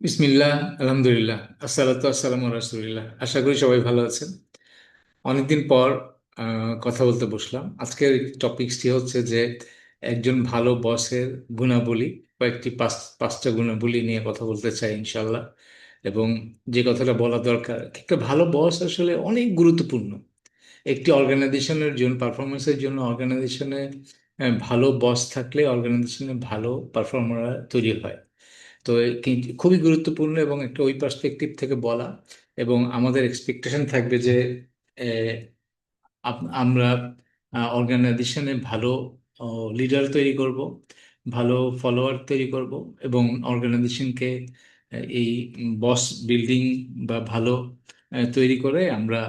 বিসমিল্লাহ, আলহামদুলিল্লাহ, আসসালাতু আসসালামু আলা রাসূলিল্লাহ। আশা করি সবাই ভালো আছেন। অনেকদিন পর কথা বলতে বসলাম। আজকের টপিকসটি হচ্ছে যে একজন ভালো বসের গুণাবলী, কয়েকটি পাঁচটা গুণাবলী নিয়ে কথা বলতে চাই ইনশাল্লাহ। এবং যে কথাটা বলা দরকার, একটা ভালো বস আসলে অনেক গুরুত্বপূর্ণ একটি অর্গানাইজেশনের জন্য, পারফরমেন্সের জন্য। অর্গানাইজেশনে ভালো বস থাকলে অর্গানাইজেশনে ভালো পারফর্মাররা তৈরি হয়। তো খুবই গুরুত্বপূর্ণ এবং একটা ওই পার্সপেক্টিভ থেকে বলা। এবং আমাদের এক্সপেকটেশন থাকবে যে আমরা অর্গানাইজেশনে ভালো লিডার তৈরি করব, ভালো ফলোয়ার তৈরি করব, এবং অর্গানাইজেশনকে এই বস বিল্ডিং বা ভালো তৈরি করে আমরা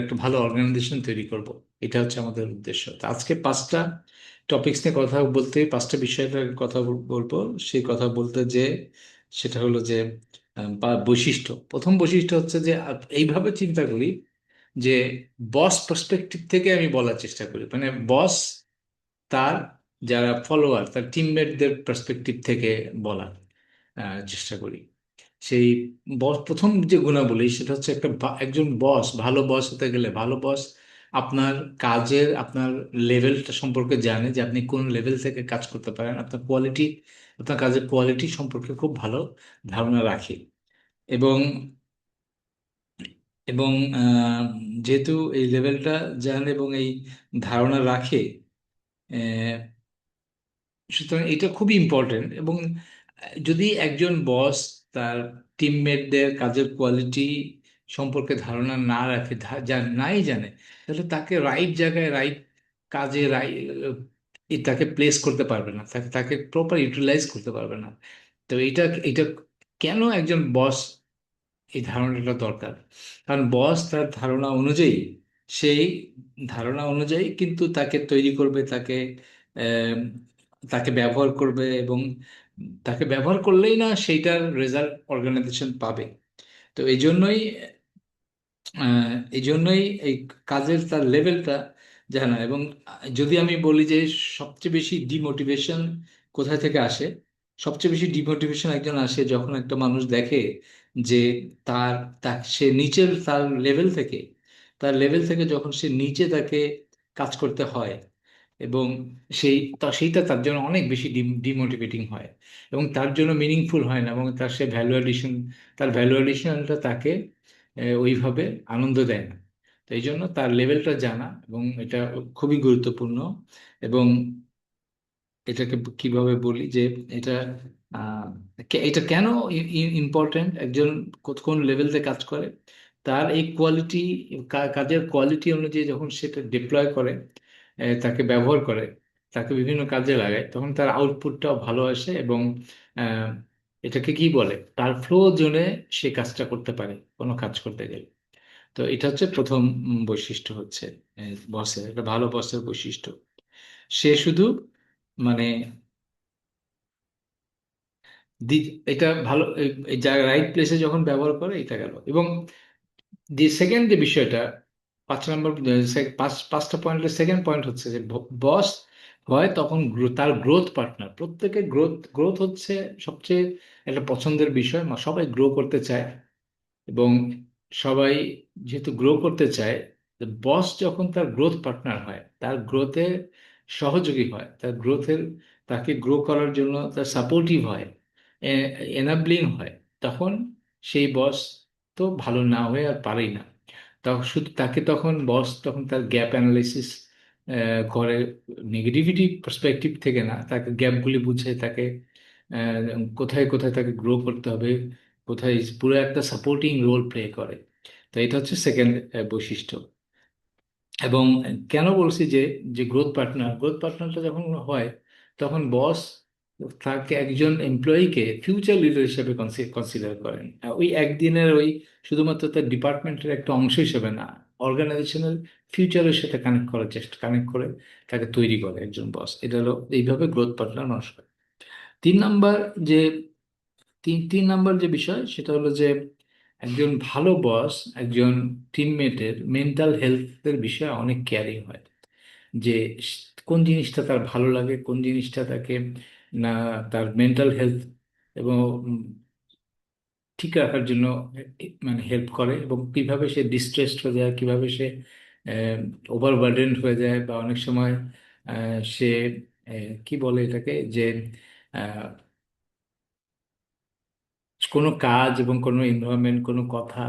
একটা ভালো অর্গানাইজেশন তৈরি করব। এটা হচ্ছে আমাদের উদ্দেশ্য। তো আজকে পাঁচটা টপিকস নিয়ে কথা বলতে, পাঁচটা বিষয়ের কথা বলবো। সেই কথা বলতে যে সেটা হলো যে বা বৈশিষ্ট্য। প্রথম বৈশিষ্ট্য হচ্ছে যে এইভাবে চিন্তা করি যে বস পার্সপেক্টিভ থেকে আমি বলার চেষ্টা করি, মানে বস তার যারা ফলোয়ার, তার টিমমেটদের পার্সপেক্টিভ থেকে বলার চেষ্টা করি। সেই বস, প্রথম যে গুণাবলী সেটা হচ্ছে একজন বস, ভালো বস হতে গেলে, ভালো বস আপনার কাজের, আপনার লেভেলটা সম্পর্কে জানে, যে আপনি কোন লেভেল থেকে কাজ করতে পারেন, আপনার কোয়ালিটি, আপনার কাজের কোয়ালিটি সম্পর্কে খুব ভালো ধারণা রাখে। এবং এবং যেহেতু এই লেভেলটা জানে এবং এই ধারণা রাখে, আহ, সুতরাং এটা খুবই ইম্পর্টেন্ট। এবং যদি একজন বস তার টিমমেটদের কাজের কোয়ালিটি সম্পর্কে ধারণা না রাখে, নাই জানে, তাহলে তাকে রাইট জায়গায়, রাইট কাজে, তাকে প্লেস করতে পারবে না, তাকে তাকে প্রপার ইউটিলাইজ করতে পারবে না। তো এটা এটা কেন একজন বস এই ধারণাটা দরকার? কারণ বস তার ধারণা অনুযায়ী, সেই ধারণা অনুযায়ী কিন্তু তাকে তৈরি করবে, আহ, তাকে ব্যবহার করবে। এবং তাকে ব্যবহার করলেই না সেইটার রেজাল্ট অর্গানাইজেশন পাবে। তো এই জন্যই এই কাজের তার লেভেলটা জানা। এবং যদি আমি বলি যে সবচেয়ে বেশি ডিমোটিভেশন কোথা থেকে আসে, সবচেয়ে বেশি ডিমোটিভেশন একজন আসে যখন একটা মানুষ দেখে যে তার সে নিচের তার লেভেল থেকে যখন সে নিচে তাকে কাজ করতে হয়, এবং সেইটা তার জন্য অনেক বেশি ডিমোটিভেটিং হয়, এবং তার জন্য মিনিংফুল হয় না, এবং তার ভ্যালু এডিশনটা তাকে ওইভাবে আনন্দ দেয় না। তো এই জন্য তার লেভেলটা জানা, এবং এটা খুবই গুরুত্বপূর্ণ। এবং এটাকে কিভাবে বলি যে এটা আহ, এটা কেন ইম্পর্টেন্ট, একজন কোন লেভেলতে কাজ করে, তার এই কোয়ালিটি, কাজের কোয়ালিটি অনুযায়ী যখন সেটা ডিপ্লয় করে, তাকে ব্যবহার করে, তাকে বিভিন্ন কাজে লাগায়, তখন তার আউটপুটটাও ভালো আসে। এবং আহ, এটাকে কি বলে, তার ফ্লো জোনে সে কাজটা করতে পারে কোনো কাজ করতে গেলে। তো এটা হচ্ছে প্রথম বৈশিষ্ট্য হচ্ছে বসের, একটা ভালো বসের বৈশিষ্ট্য। সে শুধু মানে এটা ভালো, এই জায়গা রাইট প্লেসে যখন ব্যবহার করে, এটা গেল। এবং সেকেন্ড যে বিষয়টা, 5 নম্বর, পাঁচটা পয়েন্টের সেকেন্ড পয়েন্ট হচ্ছে যে বস হয় তখন তার গ্রোথ পার্টনার। প্রত্যেকের গ্রোথ গ্রোথ হচ্ছে সবচেয়ে একটা পছন্দের বিষয়। সবাই গ্রো করতে চায়, এবং সবাই যেহেতু গ্রো করতে চায়, বস যখন তার গ্রোথ পার্টনার হয়, তার গ্রোথে সহযোগী হয়, তাকে গ্রো করার জন্য তার সাপোর্টিভ হয়, এনাবলিং হয়, তখন সেই বস তো ভালো না হয়ে আর পারেই না। তখন শুধু তাকে, তখন বস তখন তার গ্যাপ অ্যানালাইসিস করে, নেগেটিভিটি পার্সপেক্টিভ থেকে না, তাকে গ্যাপগুলি বুঝে, তাকে আহ, কোথায় কোথায় তাকে গ্রো করতে হবে, কোথায়, পুরো একটা সাপোর্টিং রোল প্লে করে। তো এটা হচ্ছে সেকেন্ড বৈশিষ্ট্য। এবং কেন বলছি যে যে গ্রোথ পার্টনারটা যখন হয়, তখন বস তাকে, একজন এমপ্লয়িকে ফিউচার লিডার হিসেবে কনসিডার করেন। ওই একদিনের, ওই শুধুমাত্র তার ডিপার্টমেন্টের একটা অংশ হিসেবে না, অর্গানাইজেশনাল ফিউচারের সাথে কানেক্ট করে তাকে তৈরি করে একজন বস। এটা হলো এইভাবে গ্রোথ পার্টনার মানুষ হয়। তিন নাম্বার যে তিন নাম্বার যে বিষয়, সেটা হলো যে একজন ভালো বস একজন টিমমেটের মেন্টাল হেলথের বিষয়ে অনেক কেয়ারিং হয়। যে কোন জিনিসটা তার ভালো লাগে, কোন জিনিসটা তাকে না, তার মেন্টাল হেলথ এবং ঠিক রাখার জন্য মানে হেল্প করে, এবং কিভাবে সে ডিস্ট্রেসড হয়ে যায়, কিভাবে সে ওভারবার্ডেন হয়ে যায়, বা অনেক সময় সে কি বলে এটাকে, যে কোনো কাজ এবং কোনো এনভায়রনমেন্ট, কোনো কথা,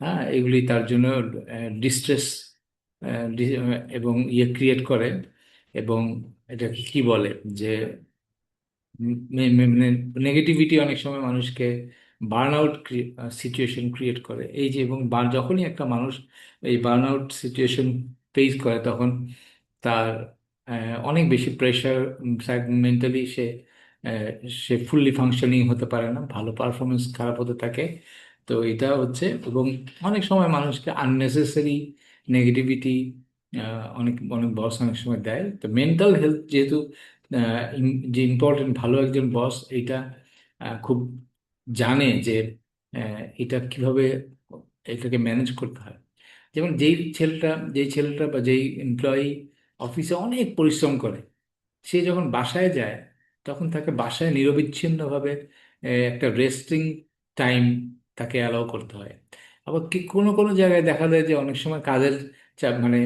হ্যাঁ, এগুলি তার জন্য ডিস্ট্রেস এবং ইয়ে ক্রিয়েট করে। এবং এটাকে কি বলে, যে নেগেটিভিটি অনেক সময় মানুষকে বার্ন আউট সিচুয়েশন ক্রিয়েট করে। এই যে, এবং যখনই একটা মানুষ এই বার্ন আউট সিচুয়েশন ফেস করে, তখন তার অনেক বেশি প্রেশার, মেন্টালি সে আহ, সে ফুললি ফাংশনিং হতে পারে না, ভালো পারফরমেন্স খারাপ হতে থাকে। তো এটা হচ্ছে, এবং অনেক সময় মানুষকে আননেসেসারি নেগেটিভিটি অনেক অনেক বস অনেক সময় দেয়। তো মেন্টাল হেলথ যেহেতু যে ইম্পর্টেন্ট, ভালো একজন বস এইটা খুব জানে যে এটা কিভাবে এটাকে ম্যানেজ করতে হয়। যেমন যেই ছেলেটা বা যেই এমপ্লয়ি অফিসে অনেক পরিশ্রম করে, সে যখন বাসায় যায়, তখন তাকে বাসায় নিরবিচ্ছিন্নভাবে একটা রেস্টিং টাইম তাকে অ্যালাউ করতে হয়। আবার কি কোনো কোনো জায়গায় দেখা যায় যে অনেক সময় কাজের চাপ, মানে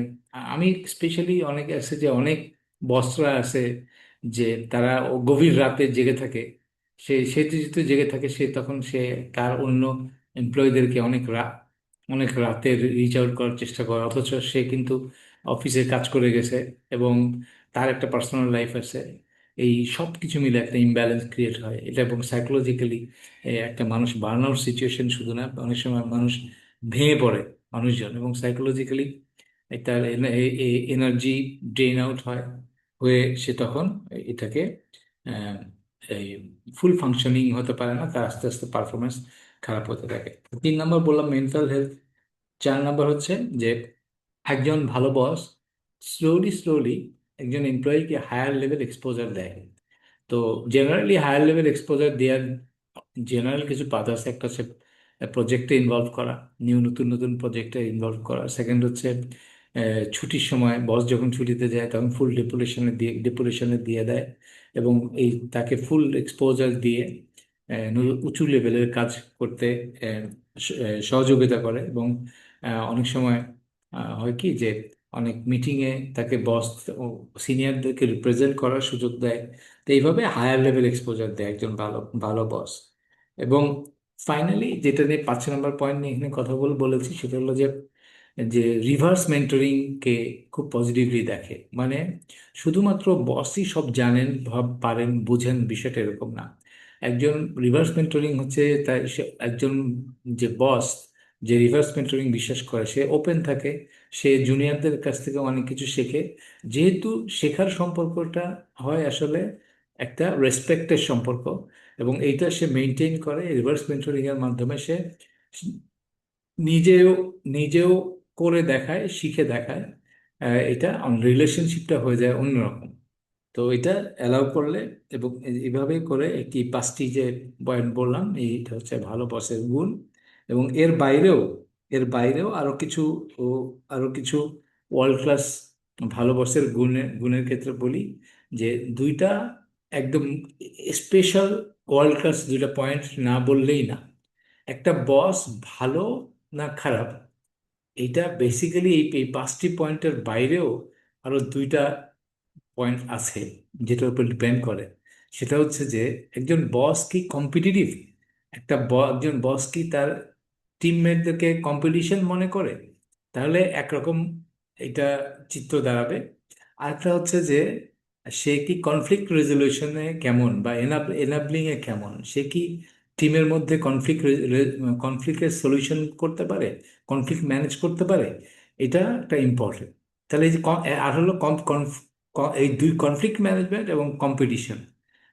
আমি স্পেশালি অনেকে আছে, যে অনেক বসরা আছে যে তারা গভীর রাতে জেগে থাকে। সে যেহেতু জেগে থাকে, তখন সে তার অন্য এমপ্লয়ীদেরকে অনেক রাতে রিচ আউট করার চেষ্টা করে, অথচ সে কিন্তু অফিসে কাজ করে গেছে, এবং তার একটা পার্সোনাল লাইফ আছে। এই সব কিছু মিলে একটা ইমব্যালেন্স ক্রিয়েট হয় এটা, এবং সাইকোলজিক্যালি একটা মানুষ বার্ন আউট সিচুয়েশন শুধু না, অনেক সময় মানুষ ভেঙে পড়ে মানুষজন, এবং সাইকোলজিক্যালি তার এনার্জি ড্রেন আউট হয়, হয়ে সে তখন এটাকে আহ, এই ফুল ফাংশনিং হতে পারে না, তার আস্তে আস্তে পারফরমেন্স খারাপ হতে থাকে। 3 নম্বর বললাম মেন্টাল হেলথ। 4 নম্বর হচ্ছে যে একজন ভালো বস স্লোলি স্লোলি একজন এমপ্লয়িকে হায়ার লেভেল এক্সপোজার দেয়। তো জেনারেলি হায়ার লেভেল এক্সপোজার দেওয়ার জেনারেল কিছু পাথ আছে। একটা হচ্ছে প্রজেক্টে ইনভলভ করা, নতুন নতুন প্রজেক্টে ইনভলভ করা। সেকেন্ড হচ্ছে ছুটির সময় বস যখন ছুটিতে যায়, তখন ফুল ডেপুটেশনে দিয়ে দেয়, এবং এই তাকে ফুল এক্সপোজার দিয়ে উঁচু লেভেলের কাজ করতে সহযোগিতা করে। এবং অনেক সময় হয় কি যে অনেক মিটিংয়ে তাকে বস ও সিনিয়রদেরকে রিপ্রেজেন্ট করার সুযোগ দেয়। তো এইভাবে হায়ার লেভেল এক্সপোজার দেয় একজন ভালো ভালো বস। এবং ফাইনালি যেটা নিয়ে 5 নম্বর পয়েন্ট নিয়ে এখানে কথা বলেছি, সেটা হলো যে যে রিভার্স মেন্টরিং কে খুব পজিটিভলি দেখে। মানে শুধুমাত্র বসই সব জানেন, পারেন, বুঝেন, বিষয়টা এরকম না। একজন রিভার্স মেন্টরিং হচ্ছে, তাই সে একজন যে বস, যে রিভার্স মেন্টরিং বিশ্বাস করে, সে ওপেন থাকে, সে জুনিয়রদের কাছ থেকে অনেক কিছু শেখে। যেহেতু শেখার সম্পর্কটা হয় আসলে একটা রেসপেক্টের সম্পর্ক, এবং এইটা সে মেনটেন করে রিভার্স মেন্টরিং এর মাধ্যমে। সে নিজেও নিজেও করে দেখায়, শিখে দেখায়। এটা রিলেশনশিপটা হয়ে যায় অন্যরকম। তো এটা অ্যালাউ করলে, এবং এইভাবে করে একটি 5টি যে পয়েন্ট বললাম, এইটা হচ্ছে ভালো বসের গুণ। এবং এর বাইরেও ও আরো কিছু ওয়ার্ল্ড ক্লাস ভালো বসের গুণের ক্ষেত্রে বলি, যে দুইটা একদম স্পেশাল ওয়ার্ল্ড ক্লাস দুইটা পয়েন্ট না বললেই না। একটা বস ভালো না খারাপ, এটা বেসিক্যালি এই 5টি পয়েন্টের বাইরেও আরো দুইটা পয়েন্ট আছে যেটার উপর ডিপেন্ড করে। সেটা হচ্ছে যে একজন বস কি কম্পিটিটিভ, একজন বস কি তার টিমমেটদেরকে কম্পিটিশন মনে করে, তাহলে একরকম এটা চিত্র দাঁড়াবে। আরেকটা হচ্ছে যে সে কি কনফ্লিক্ট রেজলিউশনে কেমন, বা এনাবলিং এ কেমন, সে কি টিমের মধ্যে কনফ্লিক্টের সলিউশন করতে পারে, কনফ্লিক্ট ম্যানেজ করতে পারে। এটা একটা ইম্পর্টেন্ট। তাহলে এই যে আর হলো এই দুই, কনফ্লিক্ট ম্যানেজমেন্ট এবং কম্পিটিশন,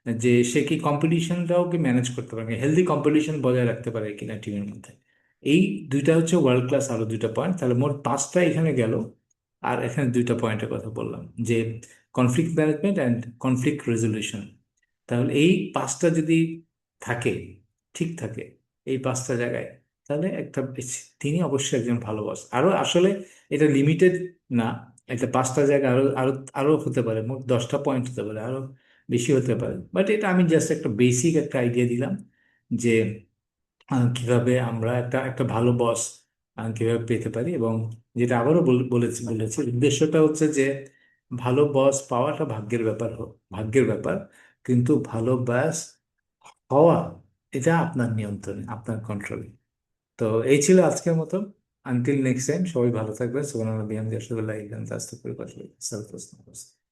যে সে কি কম্পিটিশনটাও কি ম্যানেজ করতে পারে, হেলদি কম্পিটিশন বজায় রাখতে পারে কিনা টিমের মধ্যে। এই দুইটা হচ্ছে ওয়ার্ল্ড ক্লাস আরো দুইটা পয়েন্ট, তাহলে মোট 5টা এখানে গেল। আর এখানে দুইটা পয়েন্টের কথা বললাম, যে conflict management and conflict resolution. তাহলে এই 5টা যদি থাকে, ঠিক থাকে এই 5টা জায়গায়, তাহলে তিনি অবশ্যই একজন ভালো বস। আরো আসলে এটা লিমিটেড না, এটা 5টা জায়গা আরো আরো আরো হতে পারে, মোট 10টা পয়েন্ট হতে পারে, আরো বেশি হতে পারে। বাট এটা আমি জাস্ট একটা বেসিক একটা আইডিয়া দিলাম, যে কিভাবে আমরা একটা একটা ভালো বস কিভাবে পেতে পারি, এবং যেটা আবারও বলেছি উদ্দেশ্যটা হচ্ছে যে ভালো বস পাওয়াটা ভাগ্যের ব্যাপার, ভাগ্যের ব্যাপার, কিন্তু ভালো বস হওয়া এটা আপনার নিয়ন্ত্রণে, আপনার কন্ট্রোলে। তো এই ছিল আজকের মতো। আনটিল নেক্সট টাইম, সবাই ভালো থাকবেন। সুবহানাল্লাহ বিহামদিহি, আশহাদু আল্লা ইলাহা ইল্লাল্লাহ, আস্তাগফিরুকা ওয়া আতুবু ইলাইহি।